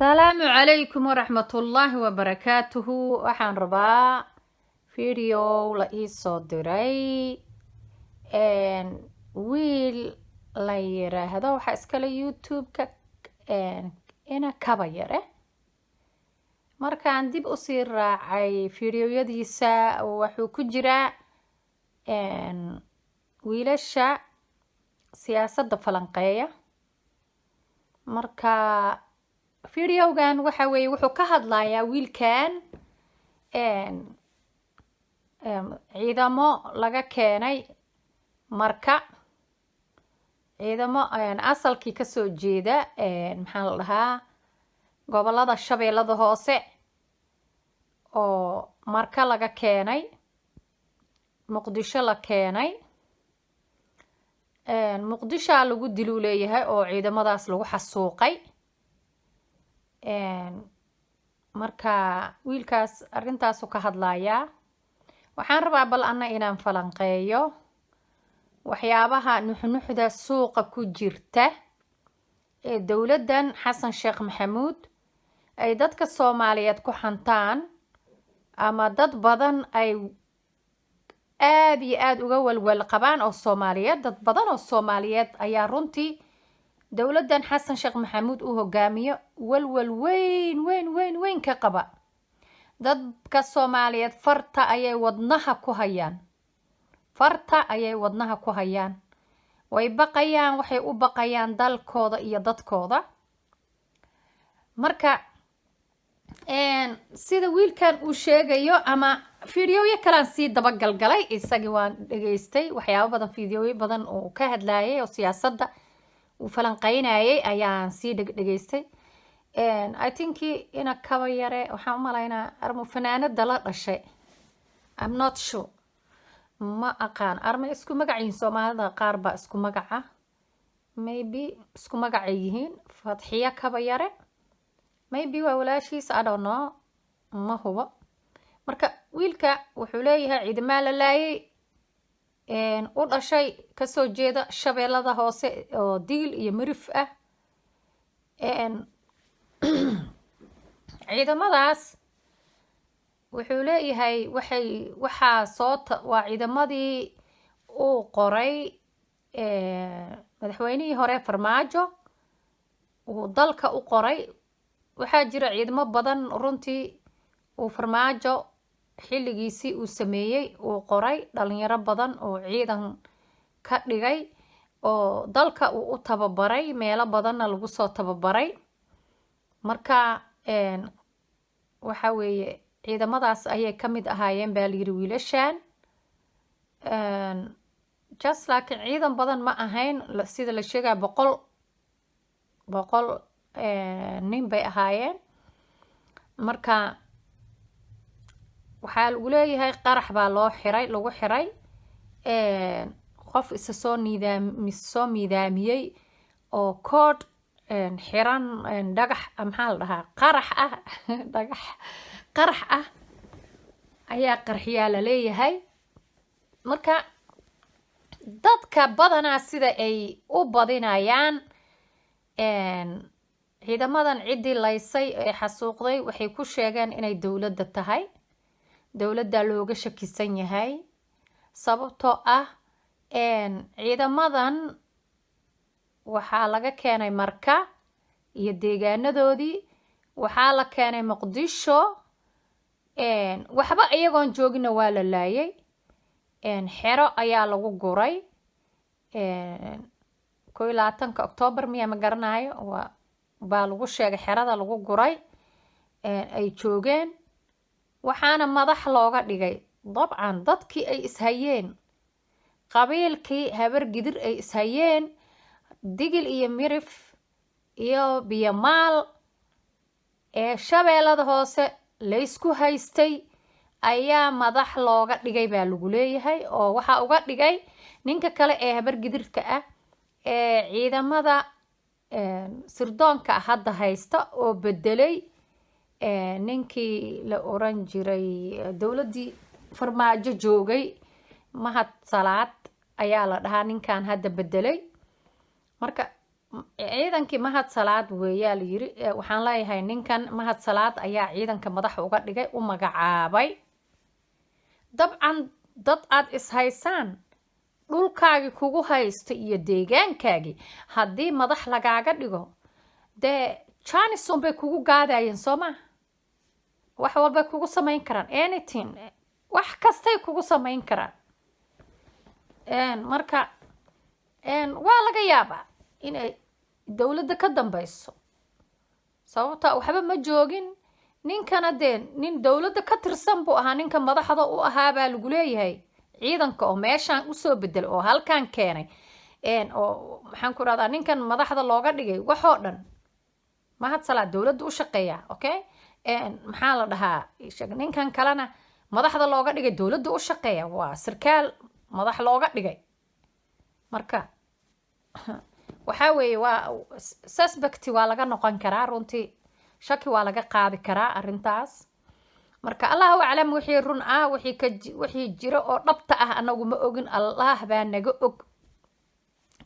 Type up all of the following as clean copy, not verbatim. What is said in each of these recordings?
السلام عليكم ورحمة الله وبركاته. waxaan rabaa video la ii soo diray wiil la yiraahdo waxa iskale youtube-ka ina kaba yare markaan dib u sii raacay videoyadiisa wuxuu ku jiraa wiilasha siyaasadda falanqeeya marka videogan waxa weeye wuxuu ka hadlayaa wiilkan ciidamo laga keenay marka ciidamo asalkii ka soo jeeda maxaa la dhahaa gobolada Shabeellada Hoose oo marka laga keenay Muqdisho la keenay Muqdisho lagu dilu leeyahay oo ciidamadaas lagu xasuuqay marka wiilkaas arintaas ka hadlayaa waxaan rabaa bal anna inaan falanqeeyo waxyaabaha nuxnuxda suuqa ku jirta ee dawladdan Xasan Sheekh Maxamuud ay dadka Soomaaliyeed ku xantaan ama dad badan ay aad iyo aad uga walwal qabaan oo Soomaaliyeed dad badan oo Soomaaliyeed ayaa runtii dawladdan Xasan Sheekh Maxamuud uu hogaamiyo walwal weyn ka qaba dadka Soomaaliyeed farta ayay wadnaha ku hayaan way baqayaan waxay u baqayaan dalkooda iyo dadkooda marka sida wiilkan uu sheegayo ama fiidiyoyo kale si daba galgalay isagii waan dhageystay waxyaabo badan fiidiyoyo badan oo ka hadlayay oo siyaasadda uu falanqeynayay ayaan si dhageystay I think ina kaba yare waxaan u malaynaa armo fanaanada la dhashay I'm not sure ma aqaan armo isku magaciin Soomaalida qaar ba isku magaca maybe isku magacay yihiin Fadxiya kaba yare maybe waa walaashiis I don't know ma hubo marka wiilka wuxuu leeyahay ciidamada la laayay u dhashay ka soo jeeda Shabeellada Hoose oo Digil iyo Mirif ah ciidamadaas wuxuu leeyahay waxa waa ciidamadii uu qoray madaxweynihii hore Farmaajo uu dalka u qoray waxaa jira ciidamo badan runtii uu Farmaajo xilligiisii uu sameeyay uu qoray dhalinyaro badan oo ciidan ka dhigay oo dalka uu u tababaray meelo badanna lagu soo tababaray marka waxa weeye ciidamadaas ayay ka mid ahaayeen baa layiri wiilashan just like ciidan badan ma ahayn sida la sheegay boqol nin bay ahaayeen marka waxaa lagu leeyahay qarax baa lagu xiray qof isa soo miidaamiyey oo kood xiran dhagax maxaa la dhahaa qarax ah ayaa qarxiyaa la leeyahay marka dadka badanaa sida ay u badinayaan ciidamadan ciddii laysay ee xasuuqday waxay ku sheegeen inay dawladda tahay dawladda looga shakisan yahay sababtoo ah ciidamadan waxaa laga keenay marka iyo deegaanadoodii waxaa la keenay Muqdisho waxba iyagoon joogina waa la laayay xero ayaa lagu guray 21 Oktoobar miya ma garanayo baa lagu sheegay xerada lagu guray ay joogeen waxaana madax looga dhigay dabcan dadkii ay ishayeen qabiilkii habar gidir ay ishayeen Digil iyo Mirif iyo Biyamaal ee Shabeellada Hoose la isku haystay ayaa madax looga dhigay baa lagu leeyahay oo waxa uga dhigay ninka kale ee habar gidirka ah ee ciidamada sirdoonka hadda haysta oo bedelay ninkii la oran jiray dawladii Farmaajo joogay Mahad Salaad ayaa la dhahaa ninkan hadda bedelay marka ciidankii mahad salaad weeyaa la yiri waxaan leeyahay ninkan mahad salaad ayaa ciidanka madax uga dhigay u magacaabay dabcan dad aad ishaysaan dhulkaagii kugu haysta iyo deegaankaagii haddii madax lagaaga dhigo dee janison bay kugu gaadayeen soo maa wax walbay kugu samayn karaan anything wax kastay kugu samayn karaan marka waa laga yaabaa inay dowladda ka dambeyso sababta waxba ma joogin ninkana dee nin dowladda ka tirsan buu ahaa ninka madaxda u ahaa baa lagu leeyahay ciidanka oo meeshaan usoo bedelay oo halkan keenay oo maxaan ku rahdaa ninkan madaxda looga dhigay waxoo dhan mahad salaad dowladda u shaqeeya okay maxaa la dhahaa ninkan kalena madaxda looga dhigay dowladda u shaqeeya waa sarkaal madax looga dhigay marka waxaa weeye waa suspect waa laga noqon karaa runtii shaki waa laga qaadi karaa arrintaas marka allahu aclam wixii run ah wixii jiro oo dhabta ah anagu ma ogin allah baa naga og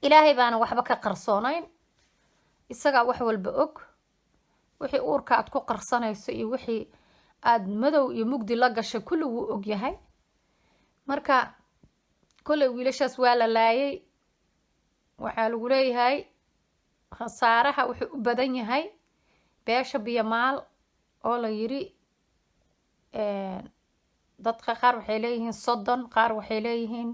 ilaahay baana waxba ka qarsoonayn isagaa wax walba og wixii uurka aad ku qarsanayso iyo wixii aad madow iyo mugdi la gashay kulli wuu og yahay marka kolley wiilashaas waa la laayay waxaa lagu leeyahay khasaaraha wuxuu u badan yahay beesha biyamaal oo la yiri dadka qaar waxay leeyihiin 30 qaar waxay leeyihiin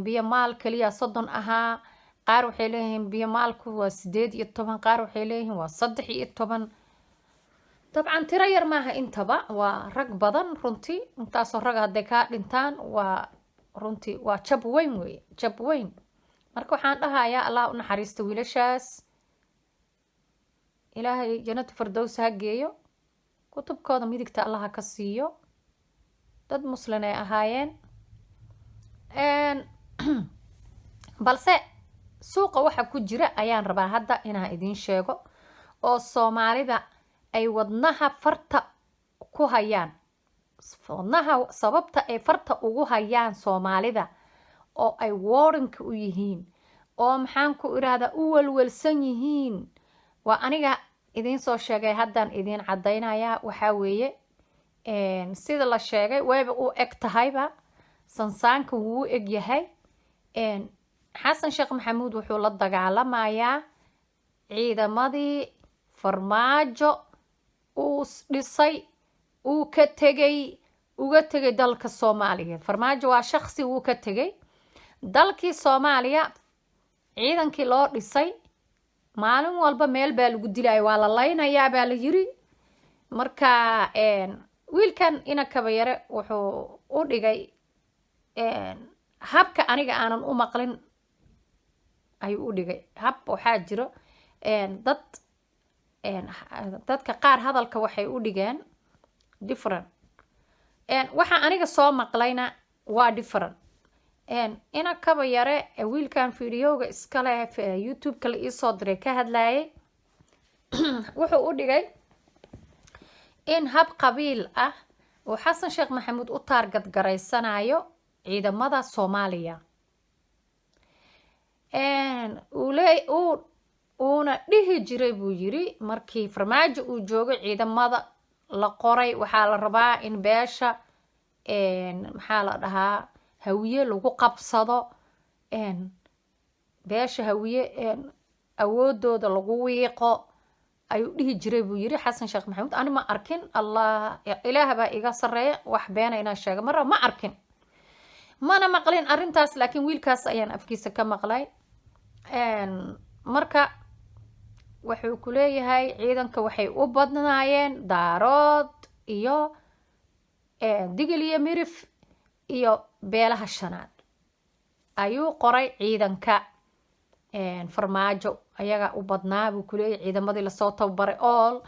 biyamaal kaliya 30 ahaa qaar waxay leeyihiin biyamaalku waa 18 qaar waxay leeyihiin waa 13 dabcan tiro yar maaha intaba waa rag badan runtii intaasoo rag hadday kaa dhintaan waa runtii waa jab weyn weeye jab weyn marka waxaan dhahayaa allah u naxariista wiilashaas ilaahay jannatu firdaws ha geeyo kutubkooda midigta allah ka siiyo dad muslim ay ahaayeen balse suuqa waxa ku jira ayaan rabaa hadda inaan idiin sheego oo soomaalida ay wadnaha farta ku hayaan wadnaha sababta ay farta ugu hayaan soomaalida oo ay warranka u yihiin oo maxaan ku iraahdaa u walwalsan yihiin waa aniga idiin soo sheegay haddaan idiin caddaynayaa waxaa weeye sida la sheegay wayba u eg tahayba sansaanka wuu eg yahay xasan sheekh maxamuud wuxuu la dagaalamayaa ciidamadii farmaajo uu dhisay uu ka tegay uga tegay dalka Soomaaliya farmaajo waa shakhsi uu ka tegay dalkii Soomaaliya ciidankii loo dhisay maalin walba meel baa lagu dilay waa la laynayaa baa la yiri marka wiilkan ina kaba yare wuxuu u dhigay habka aniga aanan u maqlin ayuu u dhigay hab waxaa jiro dadka qaar hadalka waxay u dhigeen different waxa aniga soo maqlayna waa different ina kaba yare wiilkan fiidiyowga iskale youtube-ka la iisoo diray ka hadlayay wuxuu u dhigay in hab qabiil ah oo xasan sheekh maxamuud u taargad garaysanayo ciidamada Soomaaliya uuna dhihi jiray buu yiri markii farmaajo uu joogo ciidamada la qoray waxaa la rabaa in beesha maxaa la dhahaa hawiye lagu qabsado beesha hawiye awoodooda lagu wiiqo ayuu dhihi jiray buu yiri xasan sheekh maxamuud ani ma arkin allah ilaaha baa iga sareeya wax beena inaan sheego mar ma arkin mana maqlin arrintaas laakiin wiilkaas ayaan afkiisa ka maqlay marka wuxuu ku leeyahay ciidanka waxay u badnaayeen daarood iyo digil iyo mirif iyo beelaha shanaad ayuu qoray ciidanka farmaajo ayaga u badnaa buu ku leeyahay ciidamadii lasoo tababaray all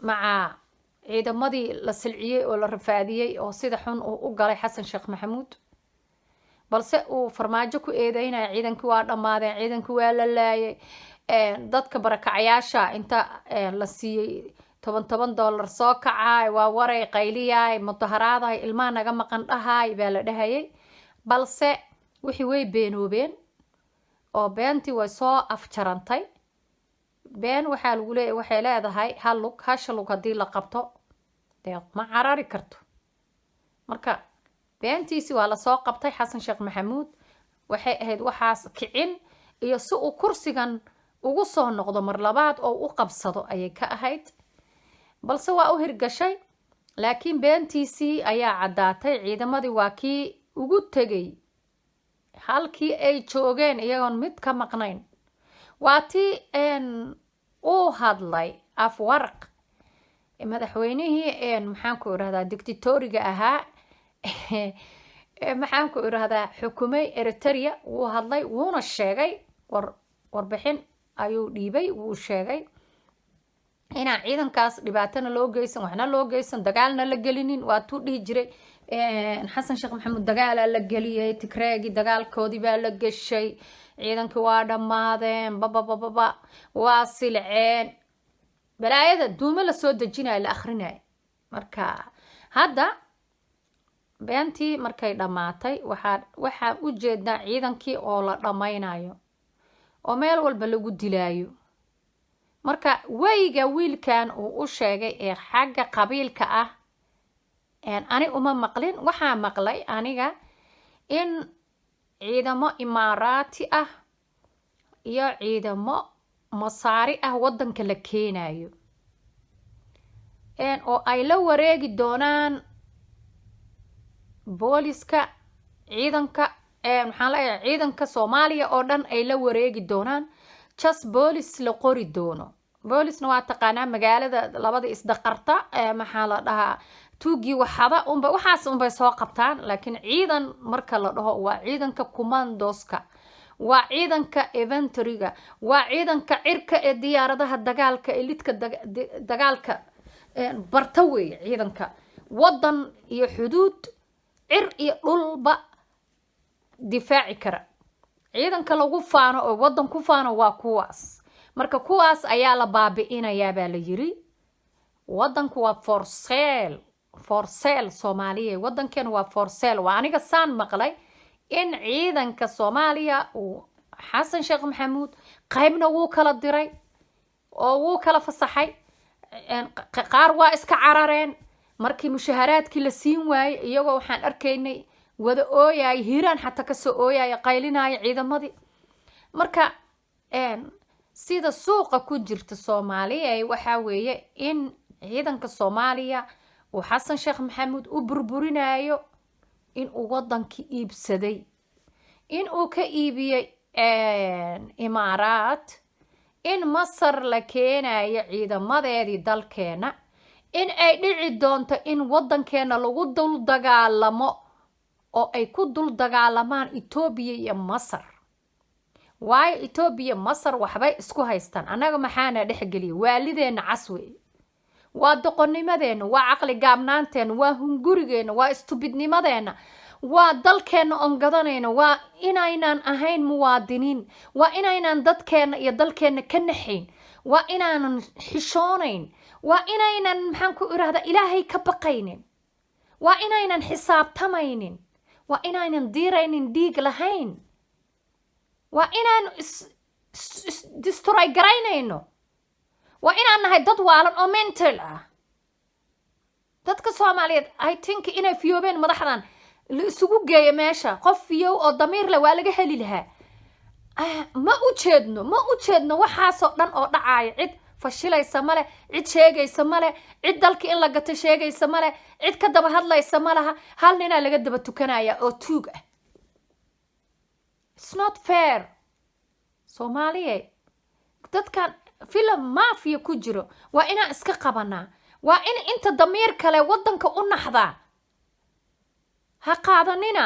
maca ciidamadii la silciyey oo la rafaadiyey oo sida xun uu u galay xasan sheekh maxamuud balse uu farmaajo ku eedeynaya ciidankii waa dhammaadeen ciidankii waa la laayay dadka barakacayaasha inta la siiyey $10 soo kacay waa waray qayliyay mudaharaadahay ilmaha naga maqan dhahay baa la dhahayay balse wixii way beenoobeen oo beentii way soo afjarantay been waxaa lagu leeyahay waxay leedahay hal lug hasha lug haddii la qabto dee ma carari karto marka beentiisi waa lasoo qabtay xasan sheekh maxamuud waxay ahayd waxaas kicin iyo si uu kursigan ugu soo noqdo mar labaad oo u qabsado ayay ka ahayd balse waa u hirgashay laakiin beentiisii ayaa caddaatay ciidamadii waa kii ugu tegay halkii ay joogeen iyagoon mid ka maqnayn waa tii uu hadlay afwarq madaxweynihii maxaan ku irahdaa dictatoriga ahaa maxaan ku irahdaa xukumay Eritrea wuu hadlay wuuna sheegay warbixin ayuu dhiibay wuu sheegay inaan ciidankaas dhibaatana loo geysan waxna loo geysan dagaalna la gelinin waa tuu dhihi jiray xasan sheekh maxamuud dagaalaa la geliyay Tigreegi dagaalkoodii baa la gashay ciidankii waa dhammaadeen babababa waa silceen balaayada duumo la soo dejinayo la akhrinayo marka hadda beentii markay dhammaatay waxaan u jeednaa ciidankii oo la dhammaynayo oo meel walba lagu dilaayo marka wayga wiilkan uu u sheegay ee xagga qabiilka ah ani uma maqlin waxaa maqlay aniga in ciidamo imaaraati ah iyo ciidamo masaari ah waddanka la keenayo oo ay la wareegi doonaan booliska ciidanka maxaan leeyahay ciidanka Soomaaliya oo dhan ay la wareegi doonaan just boolis la qori doono boolisna waa taqaanaa magaalada labada isdaqarta maxaa la dhahaa tuugii waxaas unbay soo qabtaan laakiin ciidan marka la dhaho waa ciidanka commandoska waa ciidanka inventoryga waa ciidanka cirka ee diyaaradaha dagaalka elidka dagaalka barta weeye ciidanka waddan iyo xuduud cir iyo dhulba difaaci kara ciidanka lagu faano oo waddan ku faano waa kuwaas marka kuwaas ayaa la baabi'inayaa baa la yiri waddanku waa for sale Soomaaliya waddankeena waa for sale waa aniga saan maqlay in ciidanka Soomaaliya uu xasan sheekh maxamuud qaybna wuu kala diray oo wuu kala fasaxay qaar waa iska carareen markii mushaharaadkii la siin waayay iyagoo waxaan arkaynay wada ooyay hiiraan xataa ka soo ooyay qaylinaya ciidamadii marka sida suuqa ku jirta Soomaaliya waxa weeye in ciidanka Soomaaliya uu xasan sheekh maxamuud u burburinayo in uu waddanka iibsaday in uu ka iibiyay imaaraat in Masar la keenayo ciidamadeedii dalkeena in ay dhici doonto in waddankeena lagu dul dagaalamo oo ay ku dul dagaalamaan Itoobiya iyo Masar waayo Itoobiya Masar waxbay isku haystaan anaga maxaana dhexgeliyay waalideena caswe waa doqonnimadeena waa caqli gaabnaanteena waa hungurigeena waa istubidnimadeena waa dalkeena on gadanayna waa inaynan ahayn muwaadiniin waa inaynan dadkeena iyo dalkeena ka naxayn waa inaanan xishoonayn waa inaynan maxaan ku irahdaa ilaahay ka baqaynin waa inaynan xisaabtamaynin waa inaynan diiraynin dhiig lahayn waa inaan destroy garaynayno waa inaan nahay dad waalan oo mental ah dadka Soomaaliyeed I think inay fiyoobeen madaxdan la isugu geeyo meesha qof fiyow oo damiir leh waa laga heli lahaa ma u jeedno waxaasoo dhan oo dhacaya cid fashilaysa male cid sheegaysa male cid dalka in la gato sheegaysa male cid ka daba hadlaysa malaha hal nina laga daba tukanaya oo tuug ah it's not fair Soomaaliya dadkan film mafia ku jiro waa inaan iska qabanaa waa in inta damiir kale waddanka u naxdaa ha qaadanina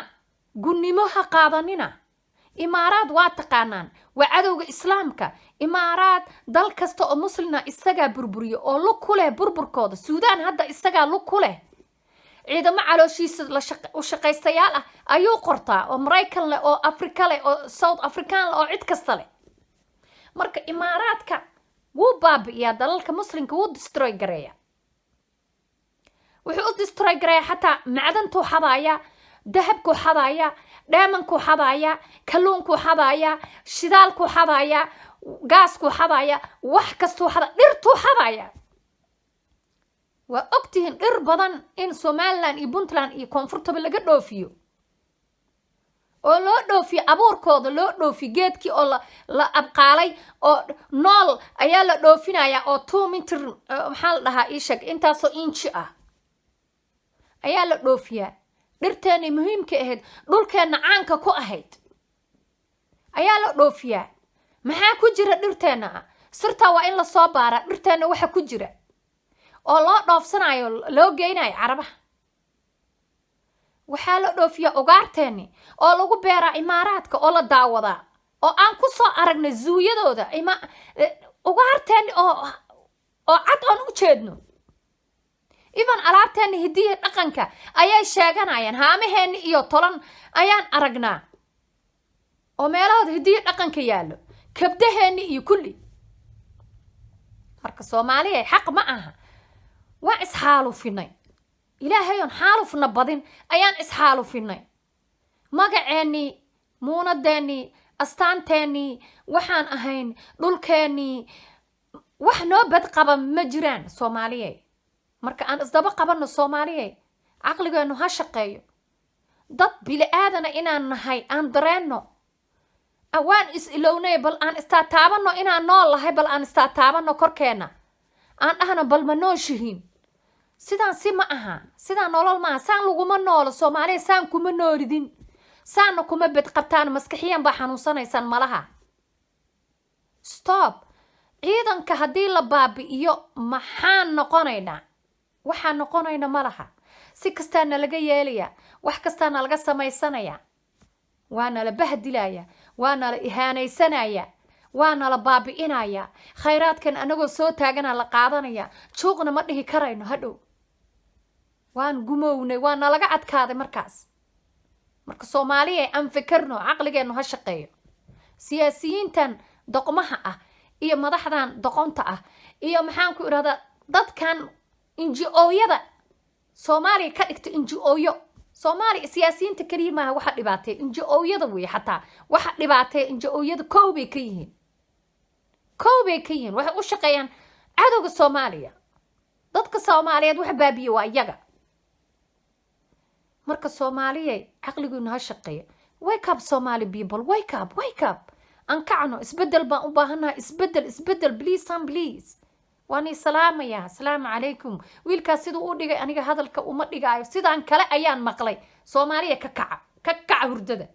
gunnimo ha qaadanina imaaraad waa taqaanaan waa cadowga islaamka imaaraad dal kasta oo muslina isagaa burburiyo oo lug ku leh burburkooda Suudaan hadda isagaa lug ku leh ciidamo calooshiisa u shaqaystayaal ah ayuu qortaa oo Mareykan leh oo Afrika leh oo South African leh oo cid kasta leh marka imaaraadka wuu baabi'iyaa dalalka muslimka wuu destroy gareeya wuxuu u destroy gareeya xataa macdantuu xadaaya dahabku xadaya dheemanku xadaya kalluunku xadaya shidaalku xadaya gaasku xadaya wax kastuu xada dhirtu xadaya waa ogtihiin dhir badan in Somaliland iyo Puntland iyo koonfurtaba laga dhoofiyo oo loo dhoofiyo abuurkooda loo dhoofiyo geedkii oo la abqaalay oo nool ayaa la dhoofinaya oo 2 mitir maxaa la dhahaa ii sheeg intaasoo inchi ah ayaa la dhoofiyaa dhirteena muhiimka ahayd dhulkeena caanka ku ahayd ayaa la dhoofiyaa maxaa ku jira dhirteena sirta waa in la soo baara dhirteena waxa ku jira oo loo dhoofsanayo loo geynayo carabaha waxaa la dhoofiyaa ugaarteeni oo lagu beeraa imaaraadka oo la daawadaa oo aan ku soo aragnay zuuyadooda ugaarteeni oo cad aan u jeedno iban alaabteeni hidiya dhaqanka ayay sheeganayaan haamaheeni iyo tolan ayaan aragnaa oo meelahooda hidiya dhaqanka yaallo kabdaheeni iyo kulli marka Soomaaliya xaq ma aha waa isxaalufinay ilaahayoon xaalufna badin ayaan isxaalufinay magaceeni muunadeeni astaanteeni waxaan ahayn dhulkeeni wax noo bad qaba ma jiraan Soomaaliya marka aan isdaba qabano Soomaaliya aqligeenu ha shaqeeyo dad bili aadana inaan nahay aan dareeno awaan is ilownay bal aan istaataabano inaan nool lahay bal aan istaataabano korkeena aan dhahno bal ma nooshihiin sidaan si ma aha sidaan nolol ma saan laguma noolo Soomaaliya saan kuma nooridin saan kuma bad qabtaan maskaxiyan ba xanuunsanaysan malaha stop ciidanka hadii la baabi'iyo maxaan noqonaynaa waxaan noqonaynaa malaha si kastaana laga yeelaya wax kastaana laga samaysanaya waana la bahdilaya waana la ihaanaysanaya waana la baabi'inaya khayraadkan anagoo soo taagana la qaadanaya joogna ma dhihi karayno hadhow waan gumownay waana laga adkaaday markaas marka Soomaaliya aan fikirno aqligeenu ha shaqeeyo siyaasiyiintan doqmaha ah iyo madaxdan doqonta ah iyo maxaan ku iraahdaa dadkan NGO-yada Soomaaliya ka dhigto NGO-yo Soomaaliya siyaasiyiinta kaliya ma waxa dhibaatay NGO-yada way xataa waxa dhibaatay NGO-yada koobay ka yihiin waxay u shaqeeyaan cadowga Soomaaliya dadka Soomaaliyeed wax baabiyo waa iyaga marka Soomaaliya aqligeenu ha shaqeeyo wake up Somali people wake up aan kacno isbedel baan u baahanahay isbedel please واني سلام يا سلام عليكم ويلكا سيدو udhigay aniga hadalka uma dhigaayo sidaan kale ayaan maqlay Soomaaliya ka kaca hurdada